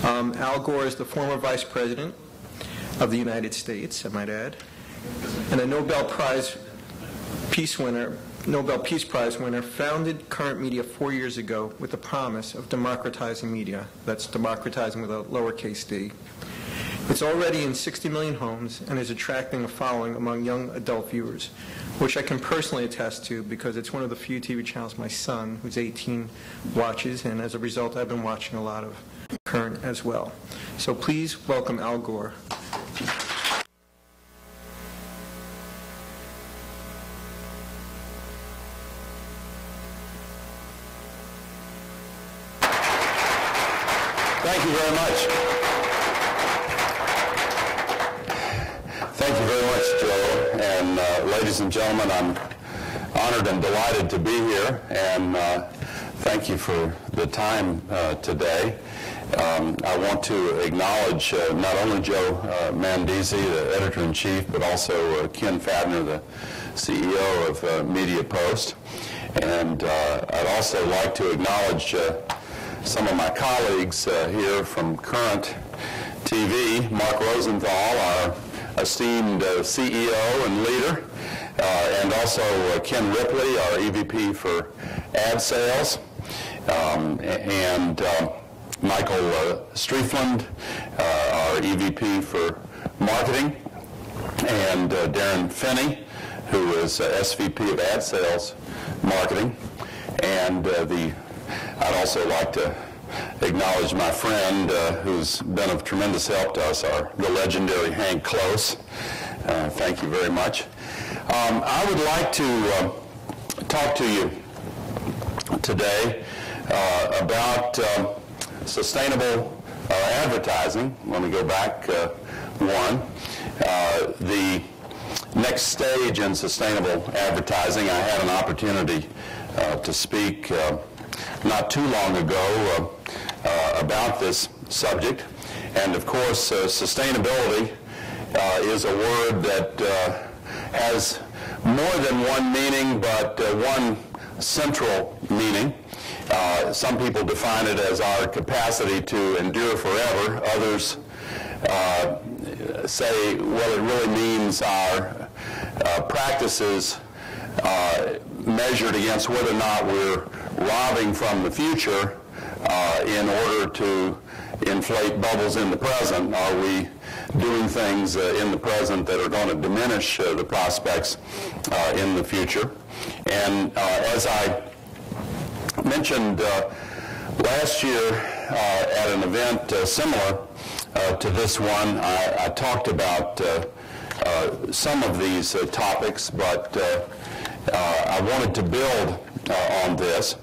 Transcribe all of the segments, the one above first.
Al Gore is the former Vice President of the United States, I might add, and a Nobel Peace Prize winner, founded Current Media 4 years ago with the promise of democratizing media. That's democratizing with a lowercase d. It's already in 60 million homes and is attracting a following among young adult viewers, which I can personally attest to because it's one of the few TV channels my son, who's 18, watches, and as a result I've been watching a lot of Current as well. So please welcome Al Gore. Thank you very much. Thank you very much, Joe. And ladies and gentlemen, I'm honored and delighted to be here. And thank you for the time today. I want to acknowledge not only Joe Mandisi, the editor-in-chief, but also Ken Fadner, the CEO of Media Post. And I'd also like to acknowledge some of my colleagues here from Current TV, Mark Rosenthal, our esteemed CEO and leader, and also Ken Ripley, our EVP for ad sales, and Michael Striefland, our EVP for marketing, and Darren Finney, who is SVP of ad sales marketing, and I'd also like to acknowledge my friend who's been of tremendous help to us, the legendary Hank Close. Thank you very much. I would like to talk to you today about sustainable advertising. Let me go back one. The next stage in sustainable advertising, I had an opportunity to speak not too long ago about this subject. And of course, sustainability is a word that has more than one meaning, but one central meaning. Some people define it as our capacity to endure forever. Others say, well, it really means our practices measured against whether or not we're robbing from the future in order to inflate bubbles in the present. Are we doing things in the present that are going to diminish the prospects in the future? And as I mentioned last year at an event similar to this one, I talked about some of these topics, but I wanted to build on this.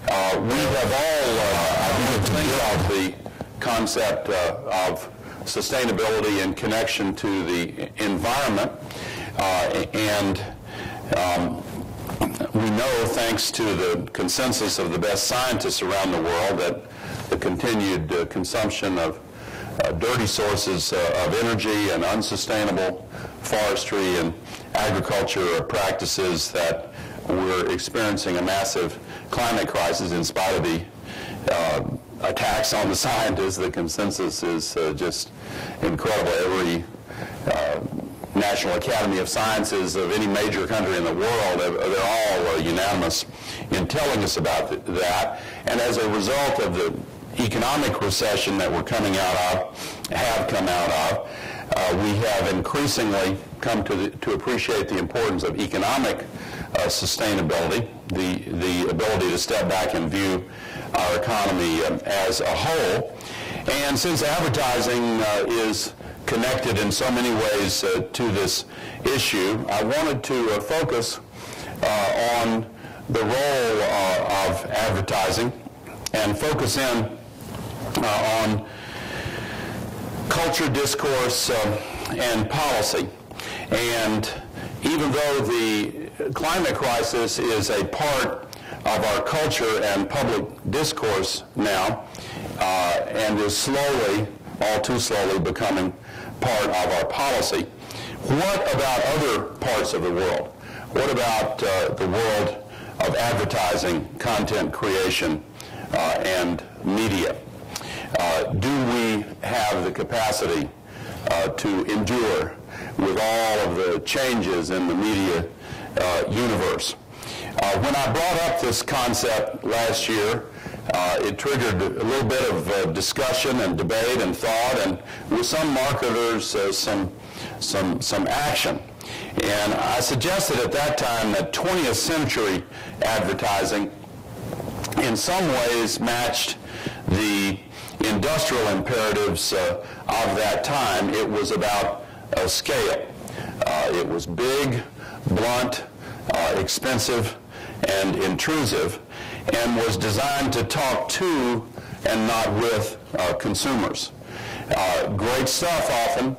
We have all about the concept of sustainability in connection to the environment, and we know, thanks to the consensus of the best scientists around the world, that the continued consumption of dirty sources of energy and unsustainable forestry and agriculture practices, that we're experiencing a massive climate crisis in spite of the attacks on the scientists. The consensus is just incredible. Every National Academy of Sciences of any major country in the world, they're all unanimous in telling us about that. And as a result of the economic recession that we're coming out of, have come out of, we have increasingly come to appreciate the importance of economic sustainability, the ability to step back and view our economy as a whole. And since advertising is connected in so many ways to this issue, I wanted to focus on the role of advertising and focus in on culture, discourse, and policy. And even though the climate crisis is a part of our culture and public discourse now, and is slowly, all too slowly, becoming part of our policy, what about other parts of the world? What about the world of advertising, content creation, and media? Do we the capacity to endure with all of the changes in the media universe. When I brought up this concept last year, it triggered a little bit of discussion and debate and thought, and with some marketers, some action. And I suggested at that time that 20th century advertising in some ways matched the industrial imperatives of that time. It was about scale. It was big, blunt, expensive, and intrusive, and was designed to talk to and not with consumers. Great stuff often,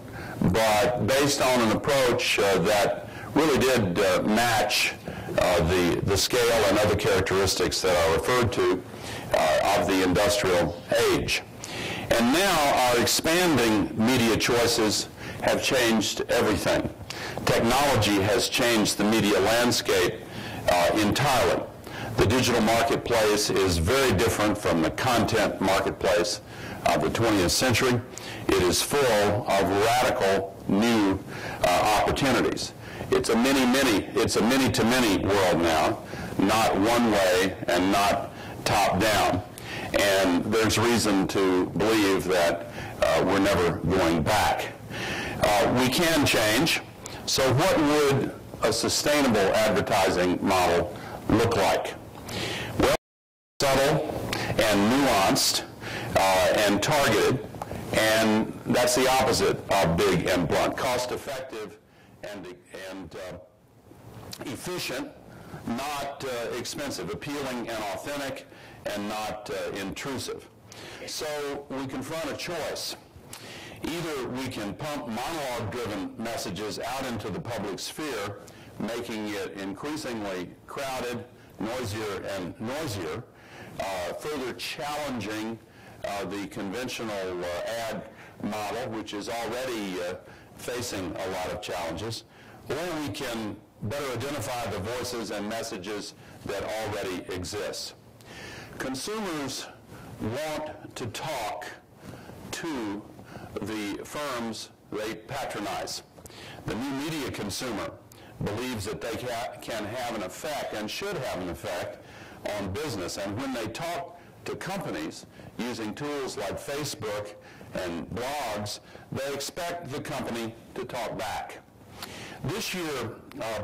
but based on an approach that really did match the scale and other characteristics that I referred to of the industrial age. And now our expanding media choices have changed everything. Technology has changed the media landscape entirely. The digital marketplace is very different from the content marketplace of the 20th century. It is full of radical new opportunities. It's a many-to-many world now, not one way and not top-down. And there's reason to believe that we're never going back. We can change. So what would a sustainable advertising model look like? Well, subtle and nuanced and targeted, and that's the opposite of big and blunt. Cost-effective and efficient, not expensive, appealing and authentic, and not intrusive. So we confront a choice. Either we can pump monologue-driven messages out into the public sphere, making it increasingly crowded, noisier and noisier, further challenging the conventional ad model, which is already facing a lot of challenges, or we can better identify the voices and messages that already exist. Consumers want to talk to the firms they patronize. The new media consumer believes that they can have an effect and should have an effect on business. And when they talk to companies using tools like Facebook and blogs, they expect the company to talk back. This year,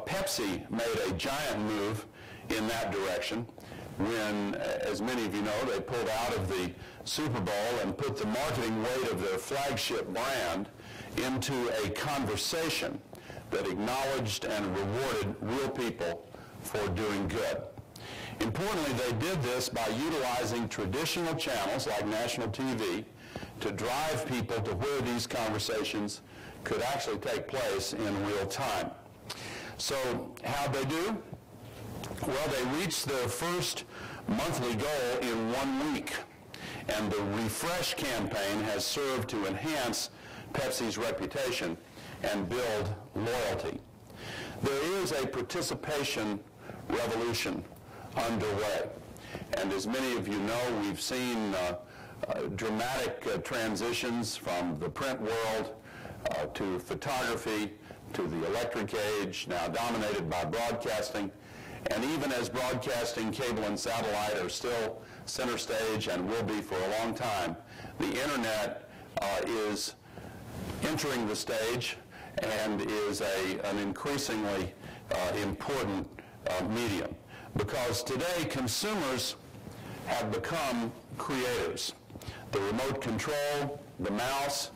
Pepsi made a giant move in that direction when, as many of you know, they pulled out of the Super Bowl and put the marketing weight of their flagship brand into a conversation that acknowledged and rewarded real people for doing good. Importantly, they did this by utilizing traditional channels like national TV to drive people to where these conversations could actually take place in real time. So how'd they do? Well, they reached their first monthly goal in 1 week, and the Refresh campaign has served to enhance Pepsi's reputation and build loyalty. There is a participation revolution underway, and as many of you know, we've seen dramatic transitions from the print world to photography, to the electric age, now dominated by broadcasting. And even as broadcasting, cable, and satellite are still center stage and will be for a long time, the internet is entering the stage and is an increasingly important medium. Because today, consumers have become creators. The remote control, the mouse,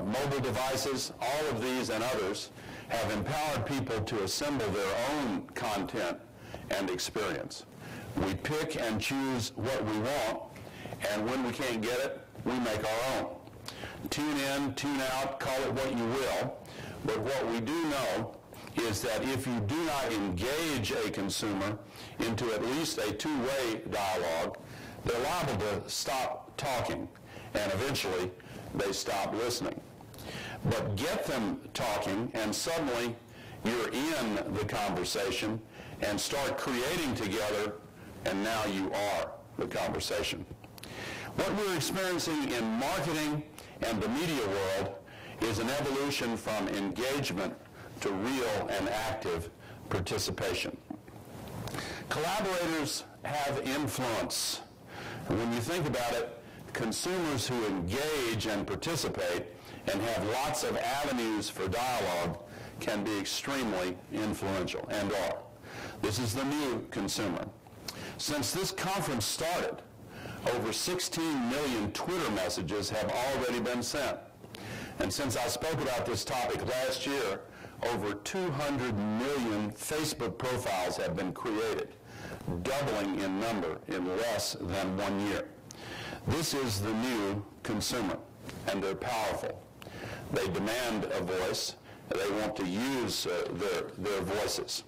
mobile devices, all of these and others have empowered people to assemble their own content and experience. We pick and choose what we want, and when we can't get it, we make our own. Tune in, tune out, call it what you will, but what we do know is that if you do not engage a consumer into at least a two-way dialogue, they're liable to stop talking, and eventually they stop listening. But get them talking, and suddenly you're in the conversation and start creating together, and now you are the conversation. What we're experiencing in marketing and the media world is an evolution from engagement to real and active participation. Collaborators have influence. When you think about it, consumers who engage and participate and have lots of avenues for dialogue can be extremely influential, and are. This is the new consumer. Since this conference started, over 16 million Twitter messages have already been sent. And since I spoke about this topic last year, over 200 million Facebook profiles have been created, doubling in number in less than 1 year. This is the new consumer, and they're powerful. They demand a voice. They want to use their voices.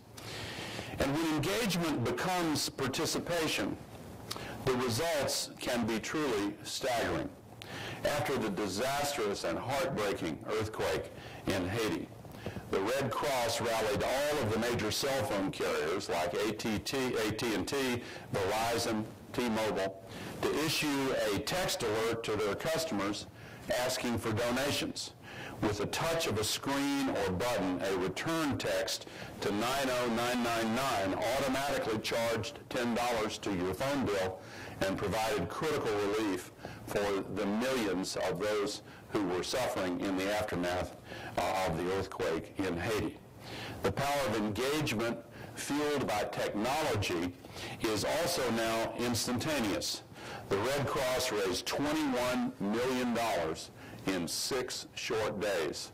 And when engagement becomes participation, the results can be truly staggering. After the disastrous and heartbreaking earthquake in Haiti, the Red Cross rallied all of the major cell phone carriers like AT&T, Verizon, T-Mobile to issue a text alert to their customers asking for donations. With a touch of a screen or button, a return text to 90999 automatically charged $10 to your phone bill and provided critical relief for the millions of those who were suffering in the aftermath of the earthquake in Haiti. The power of engagement fueled by technology is also now instantaneous. The Red Cross raised $21 million in 6 short days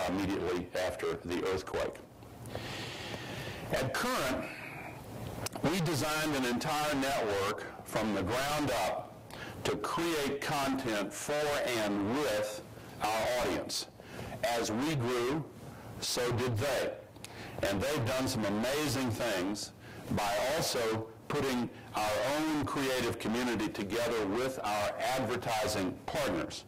immediately after the earthquake. At Current, we designed an entire network from the ground up to create content for and with our audience. As we grew, so did they. And they've done some amazing things by also putting our own creative community together with our advertising partners.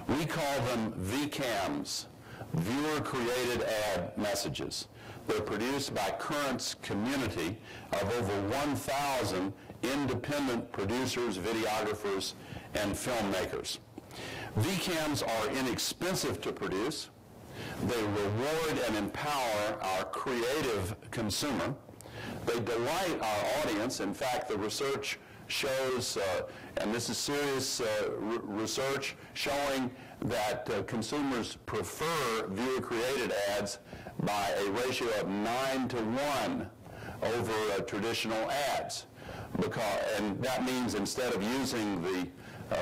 We call them VCAMs, viewer-created ad messages. They're produced by Current's community of over 1,000 independent producers, videographers, and filmmakers. VCAMs are inexpensive to produce. They reward and empower our creative consumer. They delight our audience. In fact, the research shows, and this is serious research, showing that consumers prefer viewer-created ads by a ratio of 9 to 1 over traditional ads. And that means instead of using the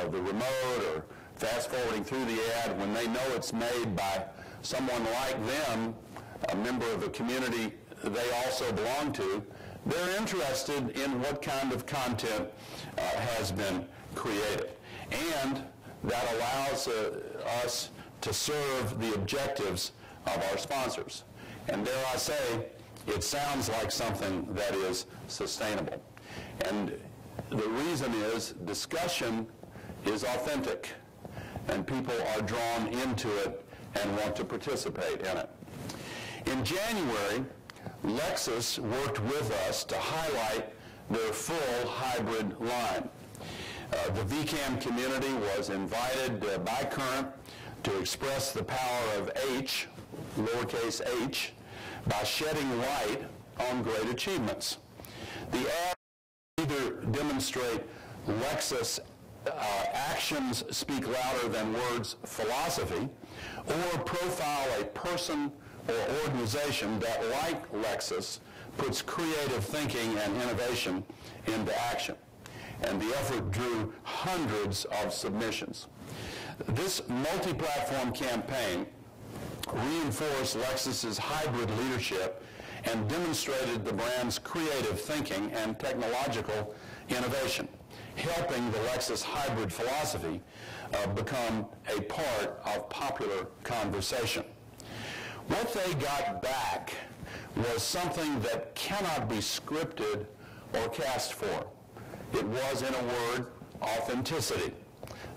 remote or fast-forwarding through the ad, when they know it's made by someone like them, a member of the community they also belong to, they're interested in what kind of content has been created. And that allows us to serve the objectives of our sponsors. And dare I say, it sounds like something that is sustainable. And the reason is discussion is authentic, and people are drawn into it and want to participate in it. In January, Lexus worked with us to highlight their full hybrid line. The VCAM community was invited by Current to express the power of H, lowercase h, by shedding light on great achievements. The ad either demonstrate Lexus actions speak louder than words philosophy, or profile a person or organization that, like Lexus, puts creative thinking and innovation into action. And the effort drew hundreds of submissions. This multi-platform campaign reinforced Lexus's hybrid leadership and demonstrated the brand's creative thinking and technological innovation, helping the Lexus hybrid philosophy become a part of popular conversation. What they got back was something that cannot be scripted or cast for. It was, in a word, authenticity.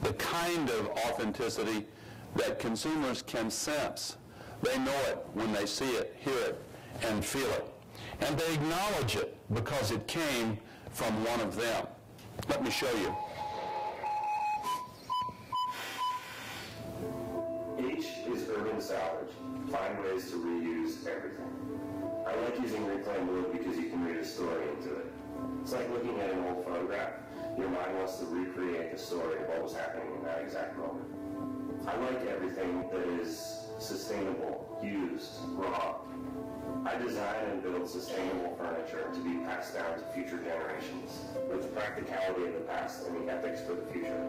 The kind of authenticity that consumers can sense. They know it when they see it, hear it, and feel it. And they acknowledge it because it came from one of them. Let me show you. urban salvage. Find ways to reuse everything. I like using reclaimed wood because you can read a story into it. It's like looking at an old photograph. Your mind wants to recreate the story of what was happening in that exact moment. I like everything that is sustainable, used, raw. I design and build sustainable furniture to be passed down to future generations with the practicality of the past and the ethics for the future.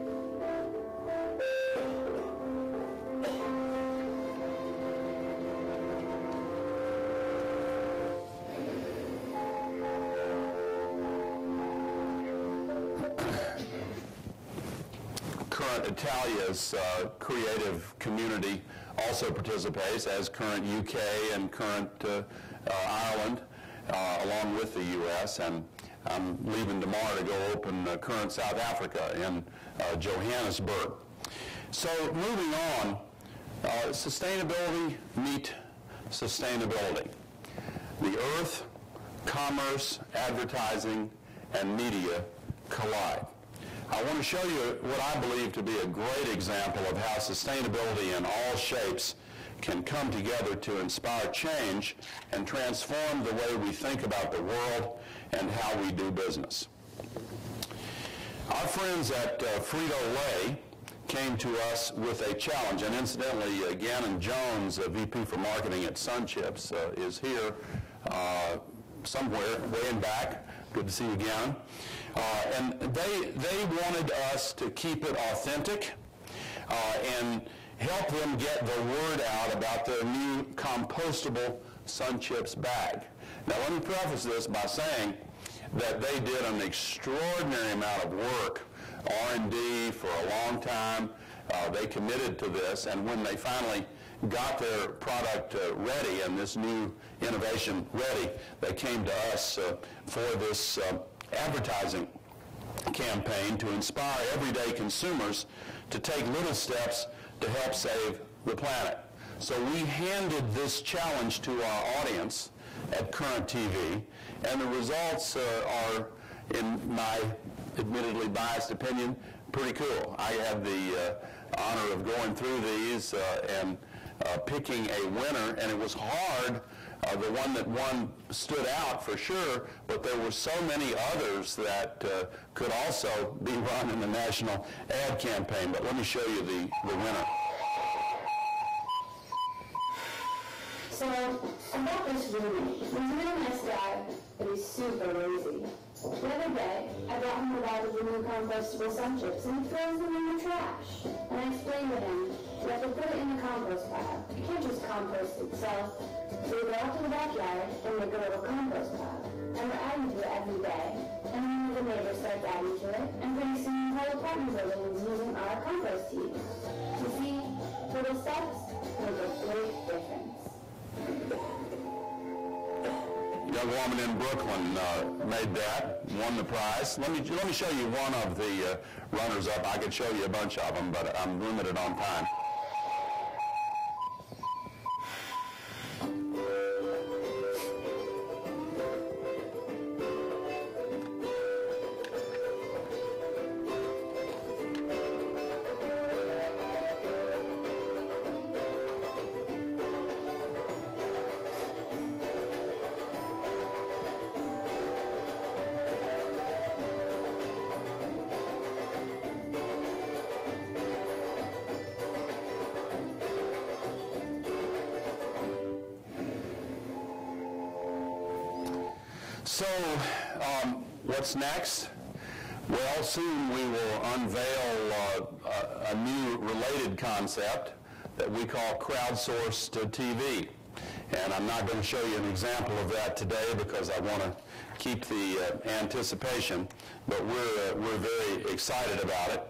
Current Italia's creative community also participates, as Current UK and Current Ireland, along with the U.S., and I'm leaving tomorrow to go open Current South Africa in Johannesburg. So moving on, sustainability meet sustainability. The earth, commerce, advertising, and media collide. I want to show you what I believe to be a great example of how sustainability in all shapes can come together to inspire change and transform the way we think about the world and how we do business. Our friends at Frito-Lay came to us with a challenge, and incidentally, Gannon Jones, VP for Marketing at Sun Chips, is here somewhere way in back. Good to see you, Gannon. And they wanted us to keep it authentic and help them get the word out about their new compostable Sun Chips bag. Now let me preface this by saying that they did an extraordinary amount of work, R&D, for a long time. They committed to this, and when they finally got their product ready and this new innovation ready, they came to us for this advertising campaign to inspire everyday consumers to take little steps to help save the planet. So we handed this challenge to our audience at Current TV, and the results are, in my admittedly biased opinion, pretty cool. I had the honor of going through these and picking a winner, and it was hard. The one that won stood out for sure, but there were so many others that could also be run in the national ad campaign. But let me show you the winner. So, about this roommate. He's a really nice guy, but he's super lazy. The other day, I brought him a bag of the new compostable Sun Chips, and he throws them in the trash. And I explained to him, you have to put it in the compost pile. You can't just compost itself. So we go out to the backyard and make a little compost pile. And we're adding to it every day. And then one of the neighbors starts adding to it, and pretty soon the whole apartment building is using our compost heap. You see, little steps make a big difference. Young woman in Brooklyn made that, won the prize. Let me show you one of the runners-up. I could show you a bunch of them, but I'm limited on time. So, what's next? Well, soon we will unveil a new related concept that we call crowdsourced TV. And I'm not going to show you an example of that today because I want to keep the anticipation, but we're very excited about it.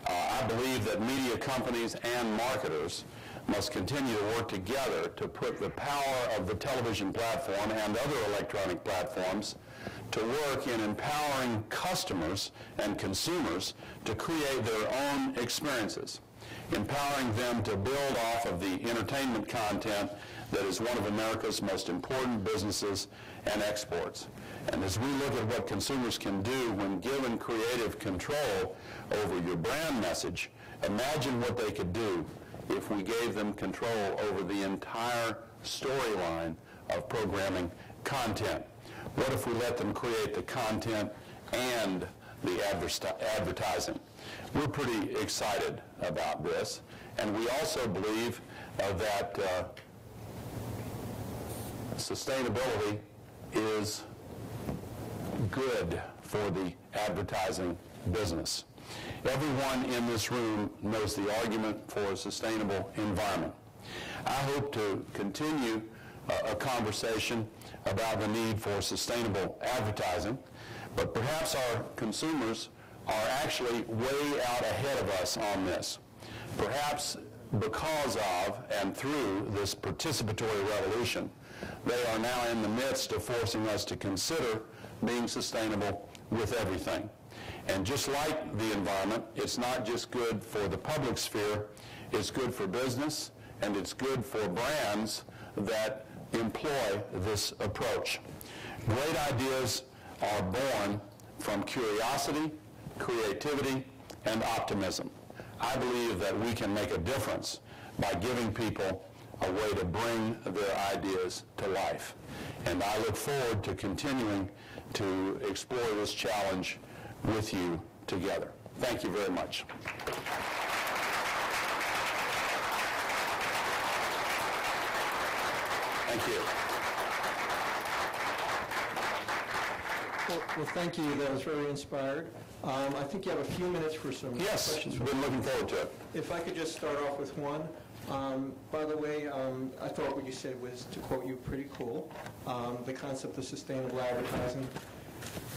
I believe that media companies and marketers must continue to work together to put the power of the television platform and other electronic platforms to work in empowering customers and consumers to create their own experiences, empowering them to build off of the entertainment content that is one of America's most important businesses and exports. And as we look at what consumers can do when given creative control over your brand message, imagine what they could do if we gave them control over the entire storyline of programming content? What if we let them create the content and the advertising? We're pretty excited about this, and we also believe that sustainability is good for the advertising business. Everyone in this room knows the argument for a sustainable environment. I hope to continue a conversation about the need for sustainable advertising, but perhaps our consumers are actually way out ahead of us on this. Perhaps because of and through this participatory revolution, they are now in the midst of forcing us to consider being sustainable with everything. And just like the environment, it's not just good for the public sphere, it's good for business, and it's good for brands that employ this approach. Great ideas are born from curiosity, creativity, and optimism. I believe that we can make a difference by giving people a way to bring their ideas to life. And I look forward to continuing to explore this challenge with you together. Thank you very much. Thank you. Well, thank you. That was very inspired. I think you have a few minutes for some questions. Yes, been looking forward to it. If I could just start off with one. By the way, I thought what you said was, to quote you, pretty cool, the concept of sustainable advertising.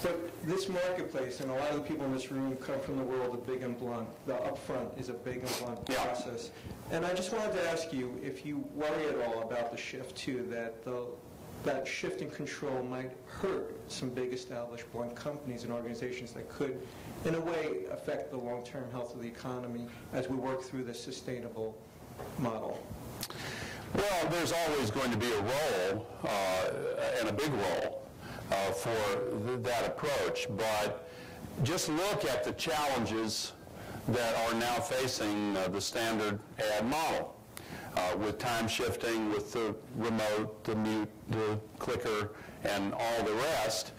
But this marketplace, and a lot of the people in this room come from the world of big and blunt. The upfront is a big and blunt process. And I just wanted to ask you if you worry at all about the shift, too, that shift in control might hurt some big established blunt companies and organizations that could, in a way, affect the long-term health of the economy as we work through this sustainable model. Well, there's always going to be a role, and a big role, for that approach, but just look at the challenges that are now facing the standard ad model. With time shifting, with the remote, the mute, the clicker, and all the rest,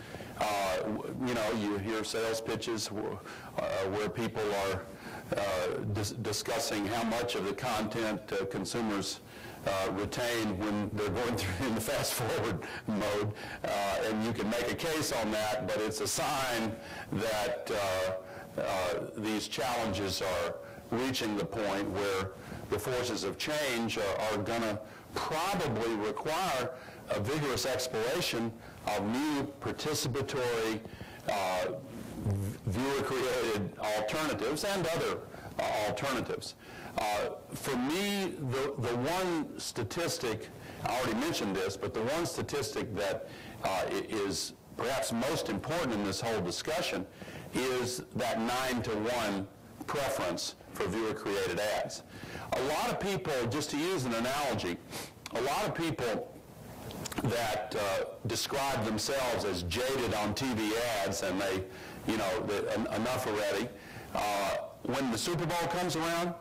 you hear sales pitches where people are discussing how much of the content consumers retain when they're going through in the fast forward mode, and you can make a case on that, but it's a sign that these challenges are reaching the point where the forces of change are going to probably require a vigorous exploration of new participatory viewer-created alternatives and other alternatives. For me, the one statistic, I already mentioned this, but the one statistic that is perhaps most important in this whole discussion is that 9-to-1 preference for viewer-created ads. A lot of people, just to use an analogy, a lot of people that describe themselves as jaded on TV ads, and they, enough already, when the Super Bowl comes around,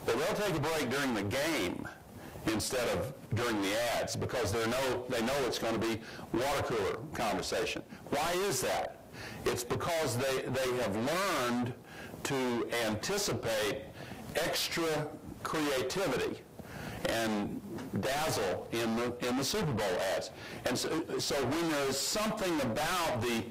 they'll take a break during the game instead of during the ads, because they know it's going to be water cooler conversation. Why is that? It's because they have learned to anticipate extra creativity and dazzle in the Super Bowl ads. And so when there's something about the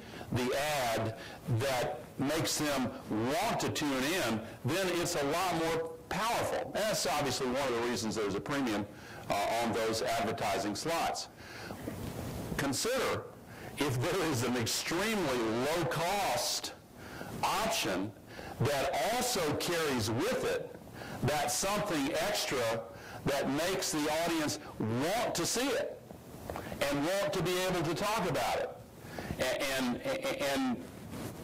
ad that makes them want to tune in, then it's a lot more powerful. And that's obviously one of the reasons there's a premium on those advertising slots. Consider if there is an extremely low-cost option that also carries with it that something extra that makes the audience want to see it and want to be able to talk about it and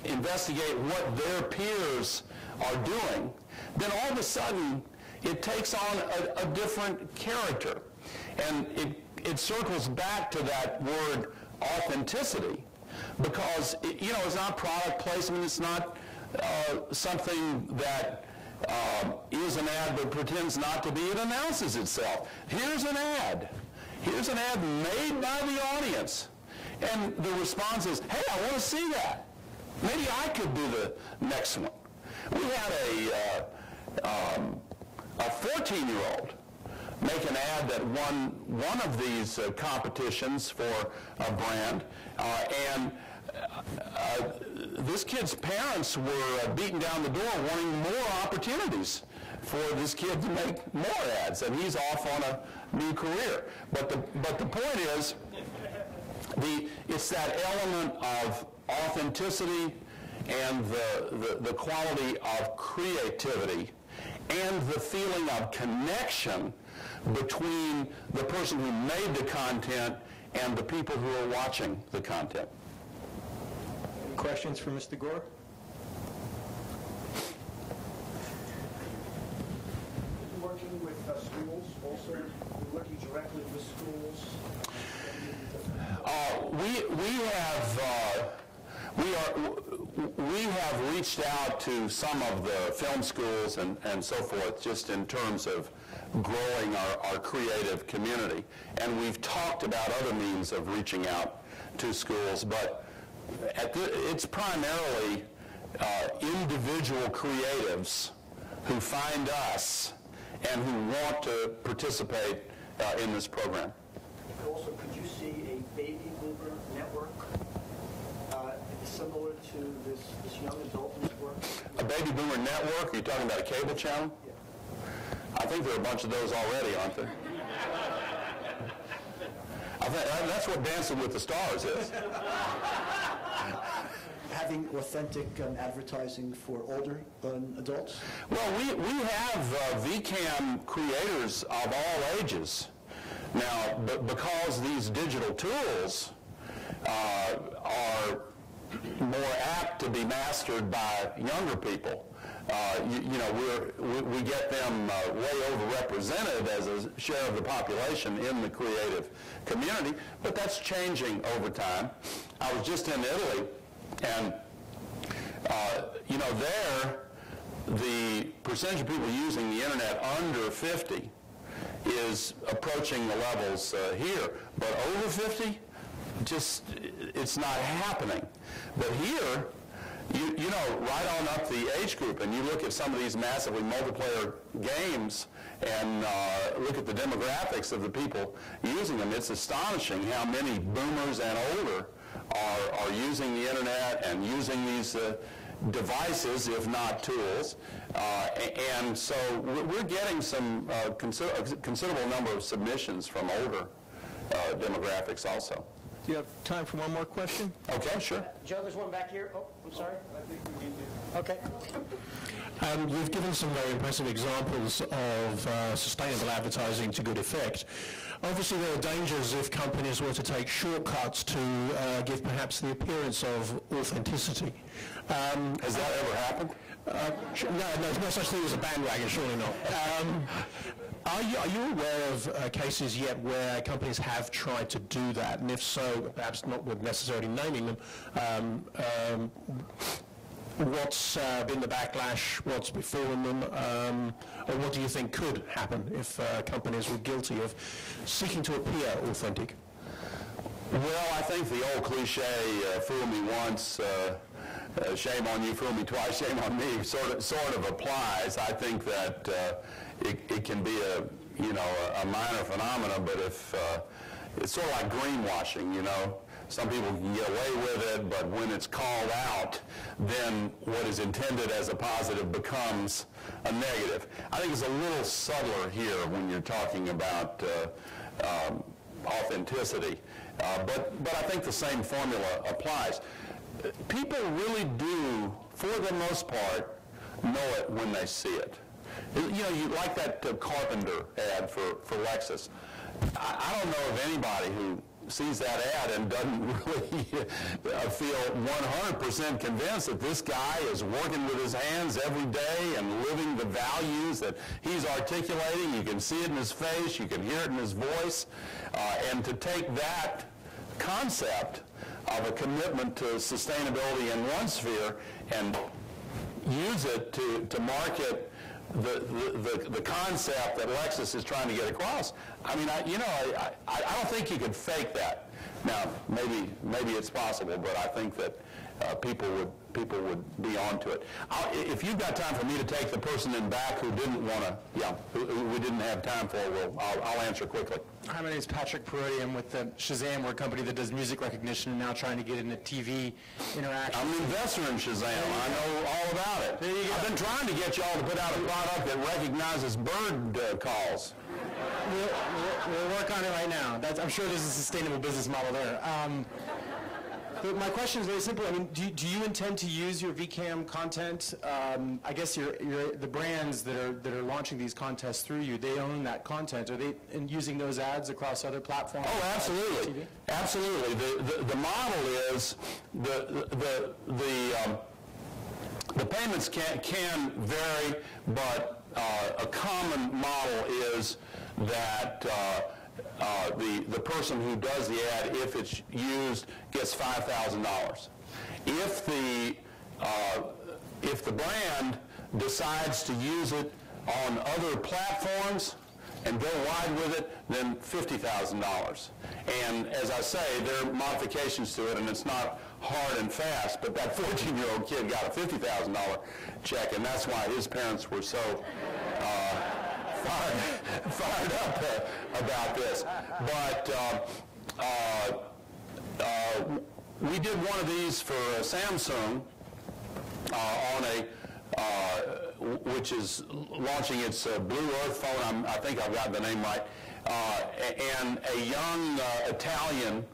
investigate what their peers are doing, then all of a sudden it takes on a different character. And it circles back to that word authenticity, because it's not product placement, it's not something that is an ad but pretends not to be. It announces itself. Here's an ad. Here's an ad made by the audience. And the response is, hey, I want to see that. Maybe I could do the next one. We had a 14-year-old make an ad that won one of these competitions for a brand, and this kid's parents were beating down the door wanting more opportunities for this kid to make more ads, and he's off on a new career. But the point is, it's that element of authenticity and the quality of creativity and the feeling of connection between the person who made the content and the people who are watching the content. Questions for Mr. Gore? Working with schools, also working directly with schools. We have reached out to some of the film schools and so forth, just in terms of growing our creative community. And we've talked about other means of reaching out to schools, but it's primarily individual creatives who find us and who want to participate in this program. Also, could you see a baby boomer network similar to this young adult network? A baby boomer network? Are you talking about a cable channel? Yeah. I think there are a bunch of those already, aren't there? I think that's what Dancing with the Stars is. Having authentic advertising for older adults? Well, we have VCAM creators of all ages. Now, because these digital tools are more apt to be mastered by younger people, we get them way overrepresented as a share of the population in the creative community, but that's changing over time. I was just in Italy, and there the percentage of people using the internet under 50 is approaching the levels here, but over 50, it's not happening. But here, right on up the age group, and you look at some of these massively multiplayer games and look at the demographics of the people using them, it's astonishing how many boomers and older are using the internet and using these devices, if not tools. And so we're getting some considerable number of submissions from older demographics also. Do you have time for one more question? Okay, sure. Joe, there's one back here. Oh, I'm sorry. Okay. You've given some very impressive examples of sustainable advertising to good effect. Obviously, there are dangers if companies were to take shortcuts to give perhaps the appearance of authenticity. Has that ever happened? No, there's no such thing as a bandwagon, surely not. Are you aware of cases yet where companies have tried to do that? And if so, perhaps not with necessarily naming them, what's been the backlash, what's befallen them, or what do you think could happen if companies were guilty of seeking to appear authentic? Well, I think the old cliche, fool me once, shame on you, fool me twice, shame on me, sort of applies. I think that it can be a minor phenomenon, but if it's sort of like greenwashing, some people can get away with it, but when it's called out, then what is intended as a positive becomes a negative. I think it's a little subtler here when you're talking about authenticity, but I think the same formula applies. People really do, for the most part, know it when they see it. You like that Carpenter ad for Lexus. I don't know of anybody who sees that ad and doesn't really feel 100% convinced that this guy is working with his hands every day and living the values that he's articulating. You can see it in his face, you can hear it in his voice, and to take that concept of a commitment to sustainability in one sphere and use it to market the concept that Lexus is trying to get across. I mean, I don't think you could fake that. Now, maybe it's possible, but I think that people would be onto it. If you've got time for me to take the person in back who didn't want to, who we didn't have time for, I'll answer quickly. Hi, my name is Patrick Perotti. I'm with Shazam. We're a company that does music recognition and now trying to get into TV interaction. I'm an investor in Shazam. I know all about it. There you go. I've been trying to get y'all to put out a product that recognizes bird calls. We'll work on it right now. I'm sure there's a sustainable business model there. But my question is very simple. I mean, do you intend to use your VCAM content? I guess the brands that are launching these contests through you, they own that content. Are they using those ads across other platforms? Oh, absolutely, absolutely. The model is the payments can vary, but a common model is that the person who does the ad, if it's used, gets $5,000. If the brand decides to use it on other platforms and go wide with it, then $50,000. And as I say, there are modifications to it, and it's not hard and fast, but that 14-year-old kid got a $50,000 check, and that's why his parents were so fired up about this. But we did one of these for Samsung on which is launching its Blue Earth phone. I think I've got the name right. And a young Italian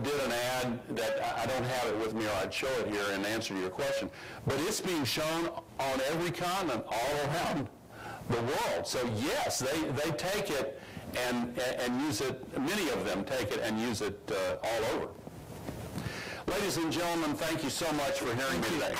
did an ad that I don't have it with me, or I'd show it here in answer to your question. But it's being shown on every continent all around the world. So yes, they take it and use it. Many of them take it and use it all over. Ladies and gentlemen, thank you so much for hearing me today.